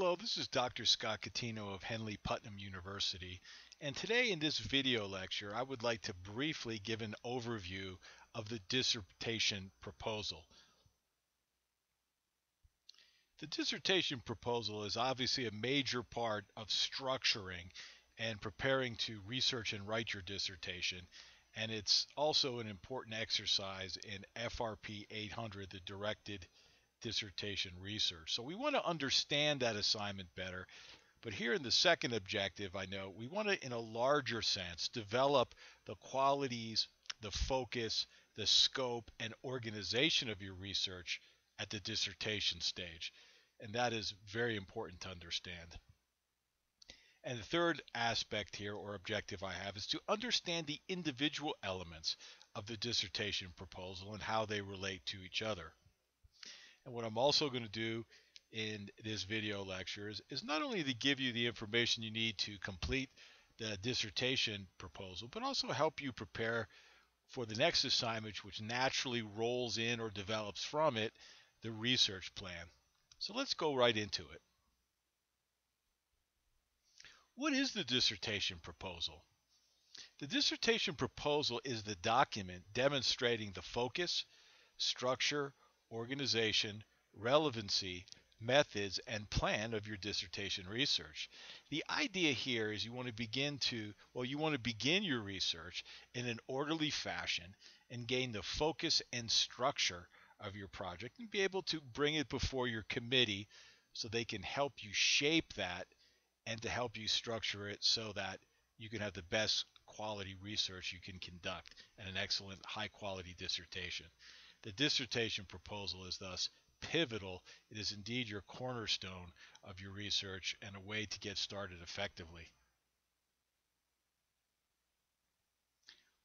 Hello, this is Dr. Scott Catino of Henley Putnam University, and today in this video lecture I would like to briefly give an overview of the dissertation proposal. The dissertation proposal is obviously a major part of structuring and preparing to research and write your dissertation, and it's also an important exercise in FRP 800, the directed dissertation research. So we want to understand that assignment better. But here in the second objective, I know we want to, in a larger sense, develop the qualities, the focus, the scope, and organization of your research at the dissertation stage. And that is very important to understand. And the third aspect here, or objective I have, is to understand the individual elements of the dissertation proposal and how they relate to each other. And what I'm also going to do in this video lecture is not only to give you the information you need to complete the dissertation proposal, but also help you prepare for the next assignment, which naturally rolls in or develops from it, the research plan. So let's go right into it. What is the dissertation proposal? The dissertation proposal is the document demonstrating the focus, structure, organization, relevancy, methods, and plan of your dissertation research. The idea here is you want to begin your research in an orderly fashion and gain the focus and structure of your project and be able to bring it before your committee so they can help you shape that and to help you structure it so that you can have the best quality research you can conduct and an excellent high quality dissertation. The dissertation proposal is thus pivotal. It is indeed your cornerstone of your research and a way to get started effectively.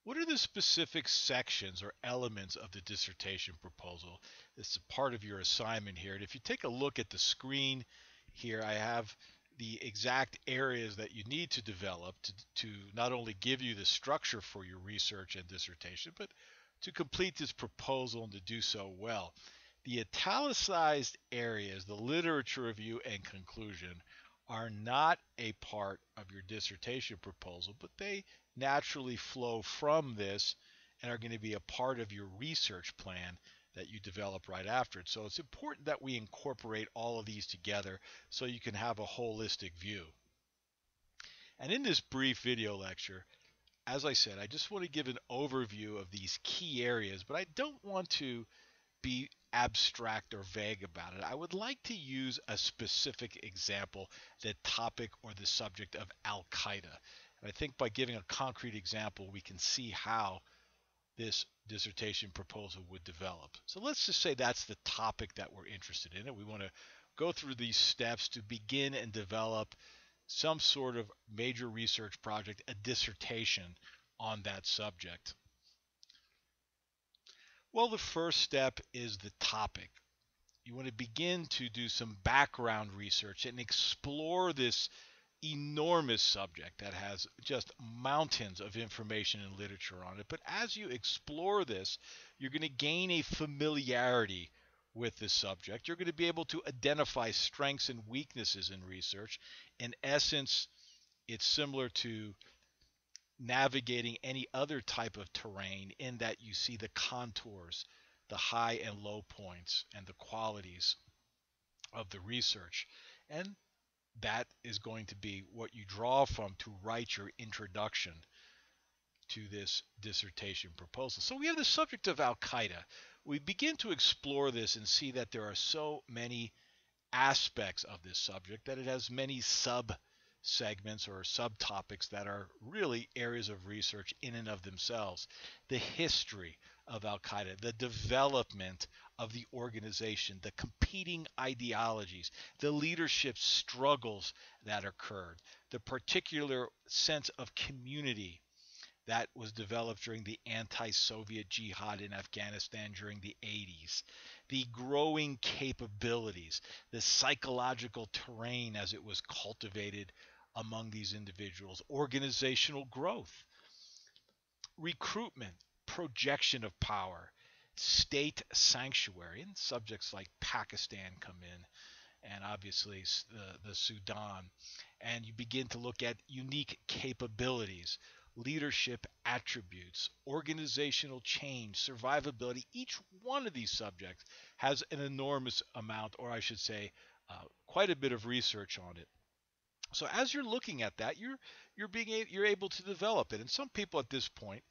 What are the specific sections or elements of the dissertation proposal? This is part of your assignment here. And if you take a look at the screen here, I have the exact areas that you need to develop to not only give you the structure for your research and dissertation, but to complete this proposal and to do so well. The italicized areas, the literature review and conclusion, are not a part of your dissertation proposal, but they naturally flow from this and are going to be a part of your research plan that you develop right after it. So it's important that we incorporate all of these together so you can have a holistic view. And in this brief video lecture, as I said, I just want to give an overview of these key areas, but I don't want to be abstract or vague about it. I would like to use a specific example, the topic or the subject of Al-Qaeda. And I think by giving a concrete example, we can see how this dissertation proposal would develop. So let's just say that's the topic that we're interested in, and we want to go through these steps to begin and develop some sort of major research project, a dissertation on that subject. Well, the first step is the topic. You want to begin to do some background research and explore this enormous subject that has just mountains of information and literature on it. But as you explore this, you're going to gain a familiarity with this subject. You're going to be able to identify strengths and weaknesses in research. In essence, it's similar to navigating any other type of terrain in that you see the contours, the high and low points, and the qualities of the research. And that is going to be what you draw from to write your introduction to this dissertation proposal. So we have the subject of Al-Qaeda. We begin to explore this and see that there are so many aspects of this subject that it has many sub-segments or subtopics that are really areas of research in and of themselves. The history of Al-Qaeda, the development of the organization, the competing ideologies, the leadership struggles that occurred, the particular sense of community that was developed during the anti-Soviet jihad in Afghanistan during the 80s, the growing capabilities, the psychological terrain as it was cultivated among these individuals, organizational growth, recruitment, projection of power, state sanctuary, and subjects like Pakistan come in, and obviously the Sudan. And you begin to look at unique capabilities, leadership attributes, organizational change, survivability. Each one of these subjects has an enormous amount, or I should say, quite a bit of research on it. So as you're looking at that, you're able to develop it. And some people at this point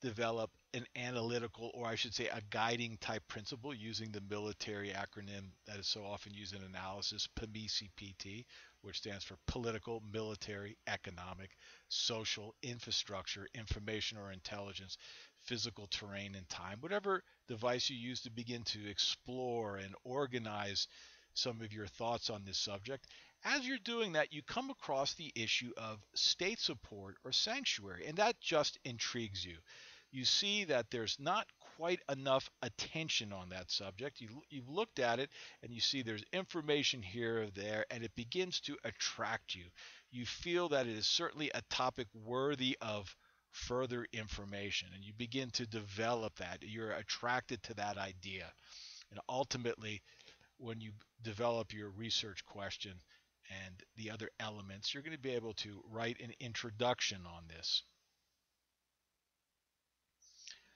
develop an analytical, or I should say, a guiding type principle using the military acronym that is so often used in analysis, PMECPT, which stands for political, military, economic, social, infrastructure, information or intelligence, physical terrain and time, whatever device you use to begin to explore and organize some of your thoughts on this subject. As you're doing that, you come across the issue of state support or sanctuary, and that just intrigues you. You see that there's not quite enough attention on that subject. You've looked at it and you see there's information here or there, and it begins to attract you. You feel that it is certainly a topic worthy of further information, and you begin to develop that. You're attracted to that idea. And ultimately, when you develop your research question and the other elements, you're going to be able to write an introduction on this.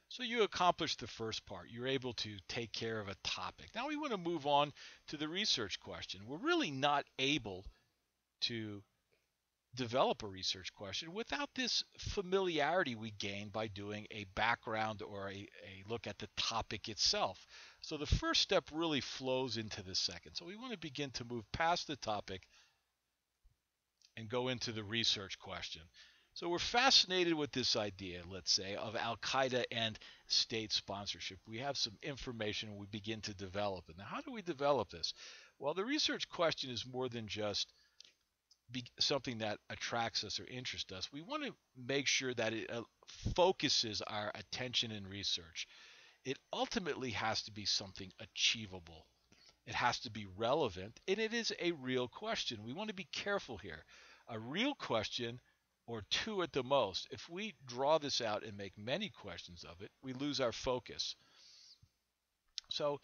So you accomplished the first part. You're able to take care of a topic. Now we want to move on to the research question. We're really not able to develop a research question without this familiarity we gain by doing a background or a look at the topic itself. So the first step really flows into the second. So we want to begin to move past the topic and go into the research question. So we're fascinated with this idea, let's say, of Al-Qaeda and state sponsorship. We have some information and we begin to develop it. Now, how do we develop this? Well, the research question is more than just something that attracts us or interests us. We want to make sure that it focuses our attention in research. It ultimately has to be something achievable. It has to be relevant, and it is a real question. We want to be careful here. A real question, or two at the most. If we draw this out and make many questions of it, we lose our focus. So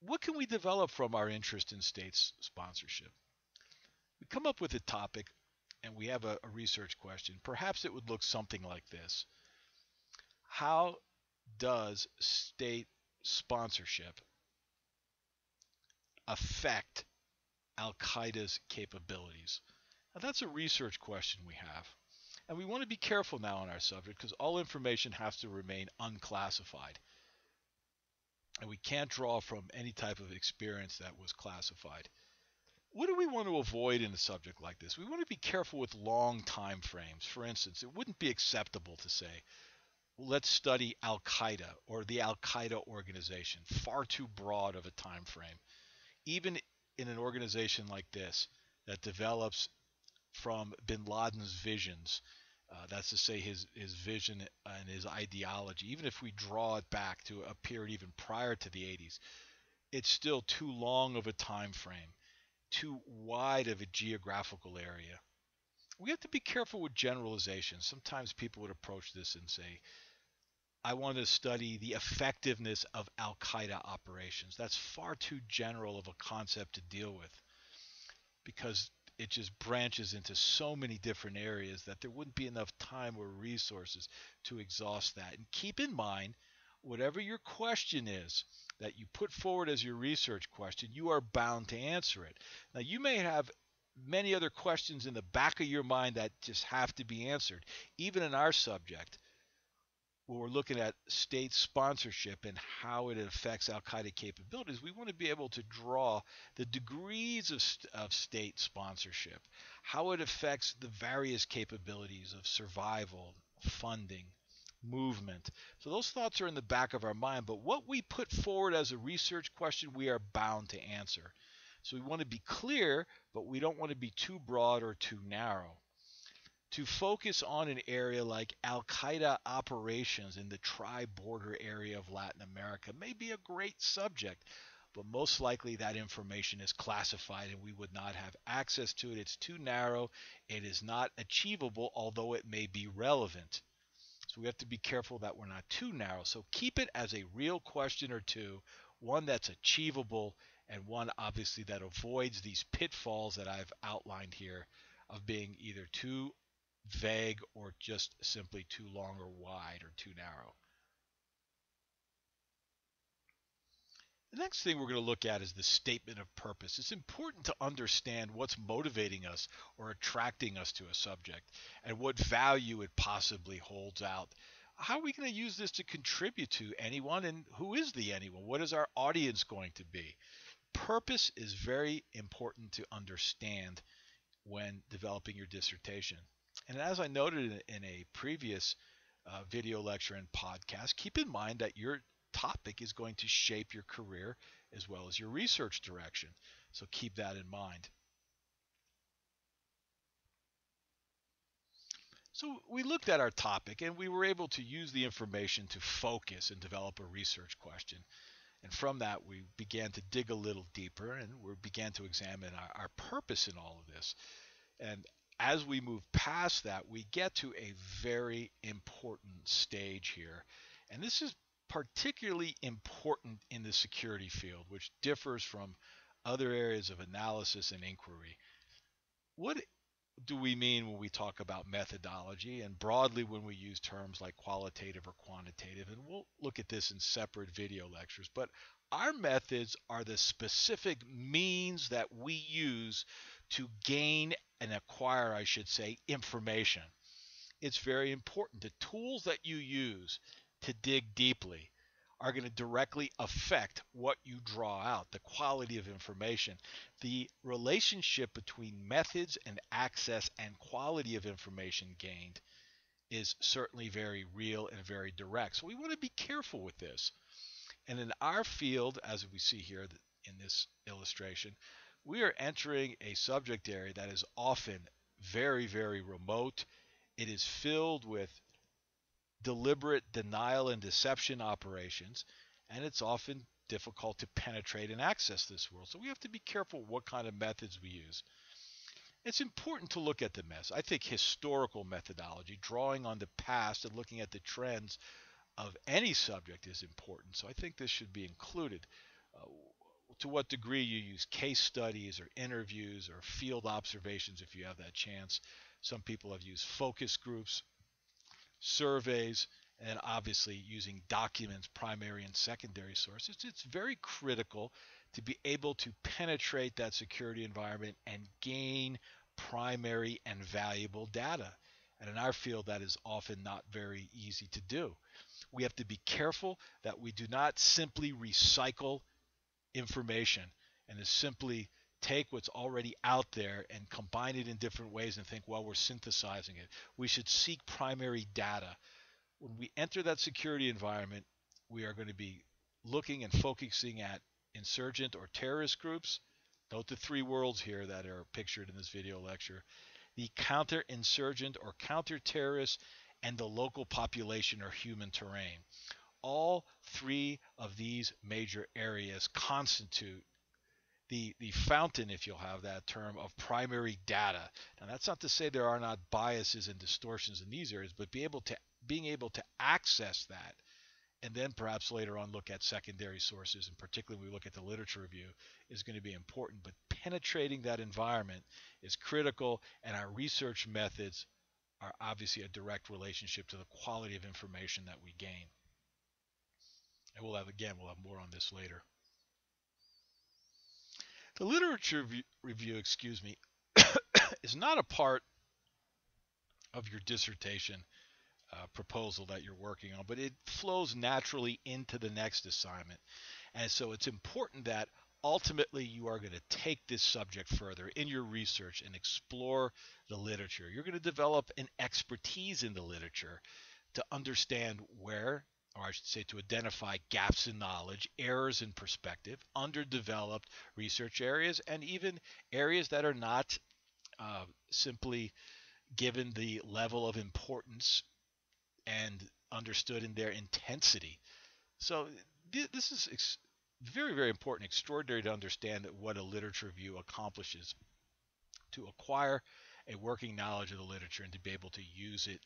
what can we develop from our interest in states sponsorship? We come up with a topic and we have a research question. Perhaps it would look something like this. How does state sponsorship affect Al-Qaeda's capabilities? Now, that's a research question we have. And we want to be careful now on our subject because all information has to remain unclassified. And we can't draw from any type of experience that was classified. What do we want to avoid in a subject like this? We want to be careful with long time frames. For instance, it wouldn't be acceptable to say, let's study Al-Qaeda or the Al-Qaeda organization. Far too broad of a time frame. Even in an organization like this that develops from bin Laden's visions, that's to say his vision and his ideology, even if we draw it back to a period even prior to the 80s, it's still too long of a time frame, too wide of a geographical area. We have to be careful with generalizations. Sometimes people would approach this and say, I want to study the effectiveness of Al-Qaeda operations. That's far too general of a concept to deal with because it just branches into so many different areas that there wouldn't be enough time or resources to exhaust that. And keep in mind, whatever your question is that you put forward as your research question, you are bound to answer it. Now, you may have many other questions in the back of your mind that just have to be answered. Even in our subject, when we're looking at state sponsorship and how it affects Al-Qaeda capabilities, we want to be able to draw the degrees of state sponsorship, how it affects the various capabilities of survival, funding, movement. So those thoughts are in the back of our mind, but what we put forward as a research question, we are bound to answer. So we want to be clear, but we don't want to be too broad or too narrow. To focus on an area like Al-Qaeda operations in the tri-border area of Latin America may be a great subject, but most likely that information is classified and we would not have access to it. It's too narrow. It is not achievable, although it may be relevant. So we have to be careful that we're not too narrow. So keep it as a real question or two, one that's achievable and one obviously that avoids these pitfalls that I've outlined here of being either too vague or just simply too long or wide or too narrow. The next thing we're going to look at is the statement of purpose. It's important to understand what's motivating us or attracting us to a subject and what value it possibly holds out. How are we going to use this to contribute to anyone, and who is the anyone? What is our audience going to be? Purpose is very important to understand when developing your dissertation. And as I noted in a previous video lecture and podcast, keep in mind that your topic is going to shape your career as well as your research direction. So keep that in mind. So we looked at our topic and we were able to use the information to focus and develop a research question. And from that, we began to dig a little deeper and we began to examine our purpose in all of this. And as we move past that, we get to a very important stage here. And this is particularly important in the security field, which differs from other areas of analysis and inquiry. What do we mean when we talk about methodology, and broadly when we use terms like qualitative or quantitative? And we'll look at this in separate video lectures. But our methods are the specific means that we use to gain and acquire, I should say, information. It's very important. The tools that you use to dig deeply are going to directly affect what you draw out, the quality of information. The relationship between methods and access and quality of information gained is certainly very real and very direct. So we want to be careful with this. And in our field, as we see here in this illustration, we are entering a subject area that is often very, very remote. It is filled with deliberate denial and deception operations, and it's often difficult to penetrate and access this world. So we have to be careful what kind of methods we use. It's important to look at the mess. I think historical methodology, drawing on the past and looking at the trends of any subject is important. So I think this should be included. To what degree you use case studies or interviews or field observations if you have that chance. Some people have used focus groups, surveys, and obviously using documents, primary and secondary sources. It's very critical to be able to penetrate that security environment and gain primary and valuable data. And in our field, that is often not very easy to do. We have to be careful that we do not simply recycle information and to simply take what's already out there and combine it in different ways and think, well, we're synthesizing it. We should seek primary data. When we enter that security environment, we are going to be looking and focusing at insurgent or terrorist groups. Note the three worlds here that are pictured in this video lecture. The counterinsurgent or counter-terrorist, and the local population or human terrain. All three of these major areas constitute the fountain, if you'll have that term, of primary data. Now, that's not to say there are not biases and distortions in these areas, but being able to access that, and then perhaps later on look at secondary sources, and particularly when we look at the literature review, is going to be important. But penetrating that environment is critical, and our research methods are obviously a direct relationship to the quality of information that we gain. And we'll have more on this later. The literature review, is not a part of your dissertation proposal that you're working on, but it flows naturally into the next assignment. And so it's important that ultimately you are going to take this subject further in your research and explore the literature. You're going to develop an expertise in the literature to understand where, or I should say to identify gaps in knowledge, errors in perspective, underdeveloped research areas, and even areas that are not simply given the level of importance and understood in their intensity. So this is very, very important, extraordinary to understand what a literature review accomplishes, to acquire a working knowledge of the literature and to be able to use it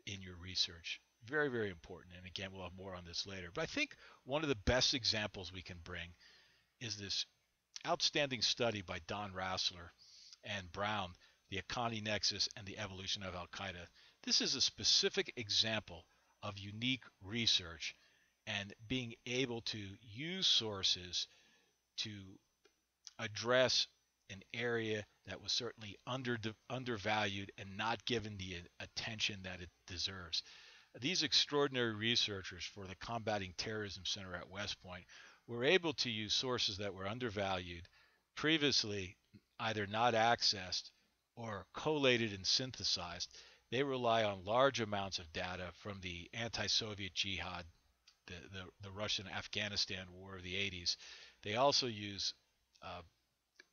in your research. Very, very important. And again, we'll have more on this later. But I think one of the best examples we can bring is this outstanding study by Don Rassler and Brown, the Akani Nexus and the Evolution of Al Qaeda. This is a specific example of unique research and being able to use sources to address an area that was certainly undervalued and not given the attention that it deserves. These extraordinary researchers for the Combating Terrorism Center at West Point were able to use sources that were undervalued, previously either not accessed or collated and synthesized. They rely on large amounts of data from the anti-Soviet jihad, the Russian-Afghanistan war of the 80s. They also use, uh,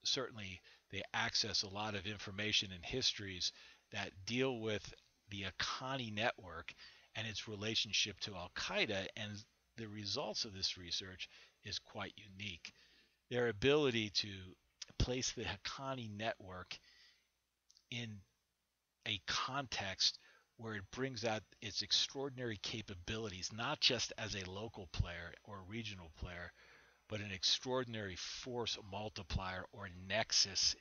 certainly, they access a lot of information and histories that deal with the Akani network and its relationship to Al Qaeda. And the results of this research is quite unique. Their ability to place the Haqqani network in a context where it brings out its extraordinary capabilities, not just as a local player or regional player, but an extraordinary force multiplier or nexus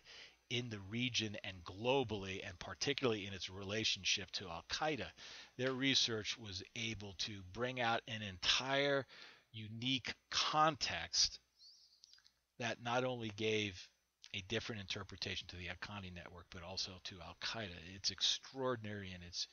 in the region and globally, and particularly in its relationship to Al Qaeda. Their research was able to bring out an entire unique context that not only gave a different interpretation to the Haqqani network, but also to Al Qaeda. It's extraordinary in its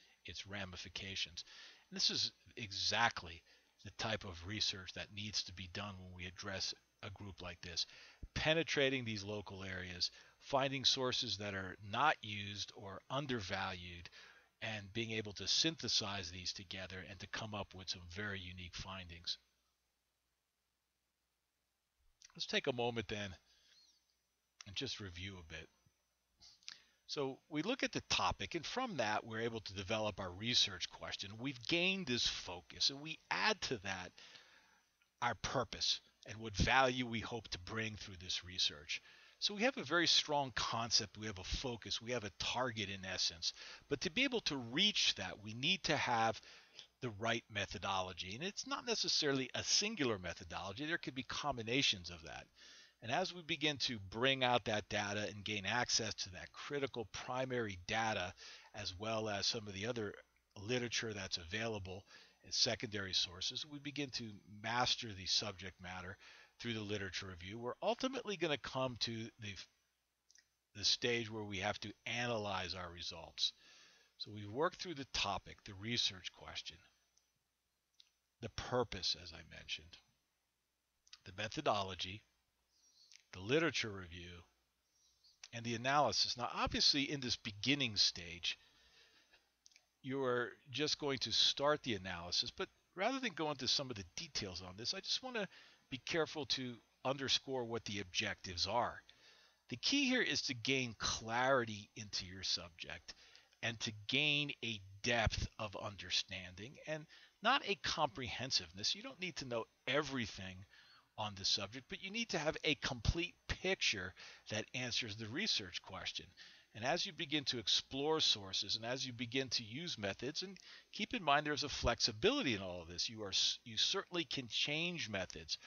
ramifications. And this is exactly the type of research that needs to be done when we address a group like this. Penetrating these local areas, finding sources that are not used or undervalued, and being able to synthesize these together and to come up with some very unique findings. Let's take a moment then and just review a bit. So we look at the topic, and from that we're able to develop our research question. We've gained this focus, and we add to that our purpose and what value we hope to bring through this research. So we have a very strong concept, we have a focus, we have a target in essence. But to be able to reach that, we need to have the right methodology. And it's not necessarily a singular methodology, there could be combinations of that. And as we begin to bring out that data and gain access to that critical primary data, as well as some of the other literature that's available as secondary sources, we begin to master the subject matter through the literature review. We're ultimately going to come to the stage where we have to analyze our results. So we've worked through the topic, the research question, the purpose, as I mentioned, the methodology, the literature review, and the analysis. Now, obviously, in this beginning stage, you are just going to start the analysis, but rather than go into some of the details on this, I just want to be careful to underscore what the objectives are. The key here is to gain clarity into your subject and to gain a depth of understanding and not a comprehensiveness. You don't need to know everything on the subject, but you need to have a complete picture that answers the research question. And as you begin to explore sources and as you begin to use methods, and keep in mind there's a flexibility in all of this, you certainly can change methods.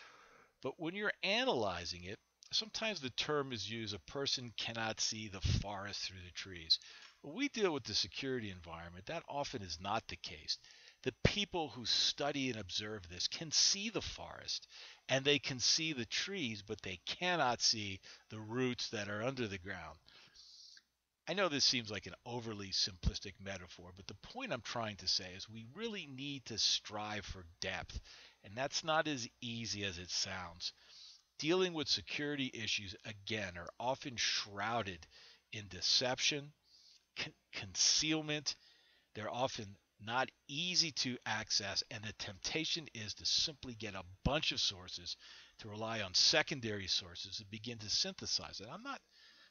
But when you're analyzing it, sometimes the term is used, a person cannot see the forest through the trees. When we deal with the security environment, that often is not the case. The people who study and observe this can see the forest and they can see the trees, but they cannot see the roots that are under the ground. I know this seems like an overly simplistic metaphor, but the point I'm trying to say is we really need to strive for depth, and that's not as easy as it sounds. Dealing with security issues, again, are often shrouded in deception, concealment. They're often not easy to access, and the temptation is to simply get a bunch of sources, to rely on secondary sources and begin to synthesize it. I'm not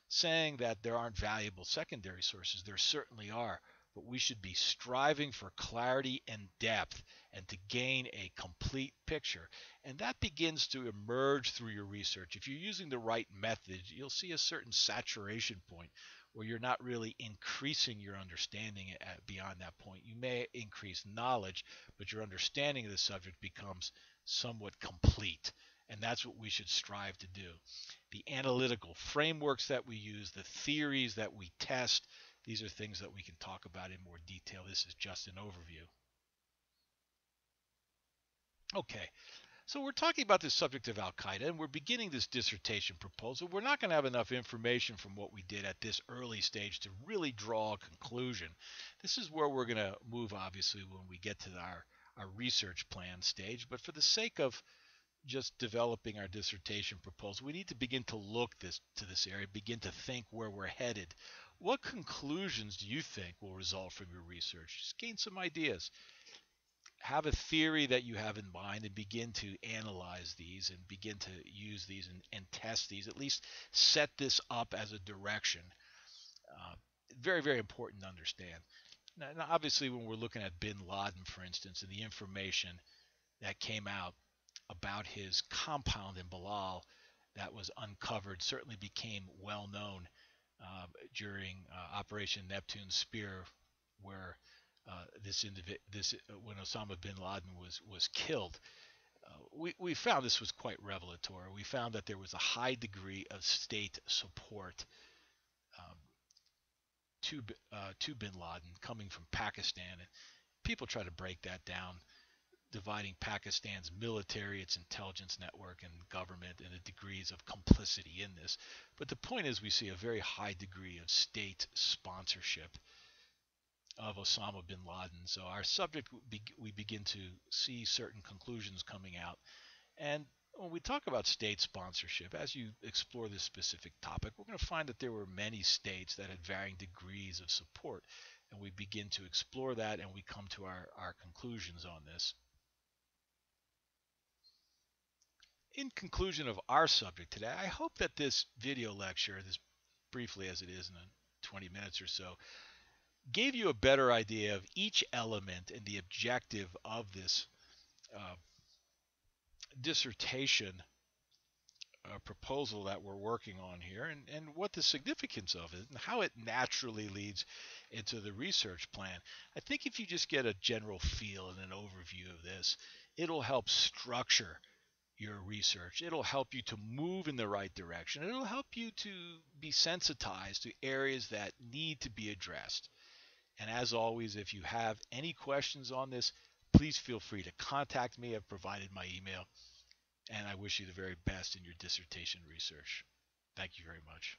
saying that there aren't valuable secondary sources. There certainly are, but we should be striving for clarity and depth and to gain a complete picture. And that begins to emerge through your research. If you're using the right method, you'll see a certain saturation point where you're not really increasing your understanding beyond that point. You may increase knowledge, but your understanding of the subject becomes somewhat complete. And that's what we should strive to do. The analytical frameworks that we use, the theories that we test, these are things that we can talk about in more detail. This is just an overview. Okay, so we're talking about this subject of Al-Qaeda, and we're beginning this dissertation proposal. We're not going to have enough information from what we did at this early stage to really draw a conclusion. This is where we're going to move, obviously, when we get to our research plan stage. But for the sake of just developing our dissertation proposal, we need to begin to look to this area, begin to think where we're headed. What conclusions do you think will result from your research? Just gain some ideas. Have a theory that you have in mind and begin to analyze these and begin to use these and test these. At least set this up as a direction. Very, very important to understand. Now, obviously, when we're looking at bin Laden, for instance, and the information that came out about his compound in Bilal that was uncovered certainly became well known during Operation Neptune Spear, where when Osama bin Laden was killed. We found this was quite revelatory. We found that there was a high degree of state support um, to bin Laden coming from Pakistan. And people try to break that down, dividing Pakistan's military, its intelligence network, and government, and the degrees of complicity in this. But the point is, we see a very high degree of state sponsorship of Osama bin Laden. So our subject, we begin to see certain conclusions coming out. And when we talk about state sponsorship, as you explore this specific topic, we're going to find that there were many states that had varying degrees of support. And we begin to explore that, and we come to our conclusions on this. In conclusion of our subject today, I hope that this video lecture, as briefly as it is in 20 minutes or so, gave you a better idea of each element and the objective of this dissertation proposal that we're working on here, and what the significance of it and how it naturally leads into the research plan. I think if you just get a general feel and an overview of this, it'll help structure your research. It'll help you to move in the right direction. It'll help you to be sensitized to areas that need to be addressed. And as always, if you have any questions on this, please feel free to contact me. I've provided my email, and I wish you the very best in your dissertation research. Thank you very much.